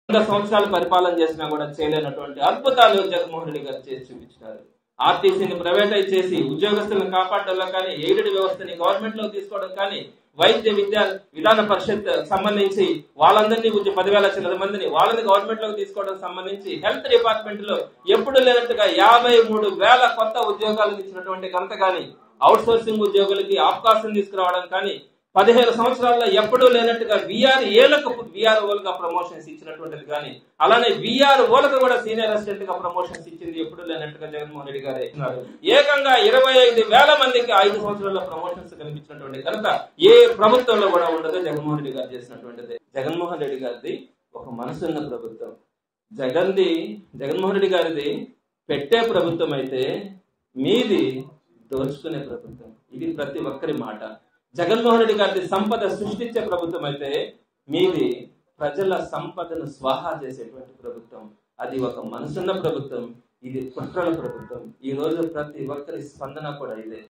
100 సంవత్సరాలు పరిపాలన చేసినా కూడా చేయలేనటువంటి అద్భుతాలు జగన్మోహన్ రెడ్డి గారు చేసి చూపించినారు. ఆర్టీసీని ప్రైవేటైజ్ చేసి ఉద్యోగస్తులను కాపాడడంలో కానీ, ఎయిడెడ్ వ్యవస్థని గవర్నమెంట్ లో తీసుకోవడం కానీ, వైద్య విధాన పరిషత్ సంబంధించి వాళ్ళందరినీ 10,000 చిల్లర మందిని వాళ్ళని గవర్నమెంట్ లోకి తీసుకోవడం సంబంధించి, హెల్త్ డిపార్ట్మెంట్ లో ఎప్పుడు లేనట్టుగా 53,000 కొత్త ఉద్యోగాలు ఇచ్చినటువంటి ఘనత కానీ, అవుట్ సోర్సింగ్ ఉద్యోగులకి అవకాశం తీసుకురావడం కానీ, 15 సంవత్సరాల్లో ఎప్పుడూ లేనట్టుగా VROలుగా ప్రమోషన్స్ ఇచ్చినటువంటిది కానీ, అలానే VROలకు కూడా సీనియర్ అసిస్టెంట్ గా ప్రమోషన్స్ ఇచ్చింది ఎప్పుడూ లేనట్టుగా జగన్మోహన్ రెడ్డి గారే ఇచ్చినారు. ఏకంగా 25,000 మందికి 5 సంవత్సరాల్లో ప్రమోషన్స్ కనిపించినటువంటి ఘనత ఏ ప్రభుత్వంలో కూడా ఉండదు జగన్మోహన్ రెడ్డి గారు చేసినటువంటిది. జగన్మోహన్ రెడ్డి గారిది ఒక మనసున్న ప్రభుత్వం. జగన్మోహన్ రెడ్డి గారిది పెట్టే ప్రభుత్వం అయితే, మీది దోచుకునే ప్రభుత్వం. ఇది ప్రతి ఒక్కరి మాట. జగన్మోహన్ రెడ్డి గారి సంపద సృష్టించే ప్రభుత్వం అయితే, మీది ప్రజల సంపదను స్వాహా చేసేటువంటి ప్రభుత్వం. అది ఒక మనసున్న ప్రభుత్వం. ఇది కుట్రల ప్రభుత్వం. ఈ రోజు ప్రతి ఒక్కరి స్పందన కూడా ఇదే.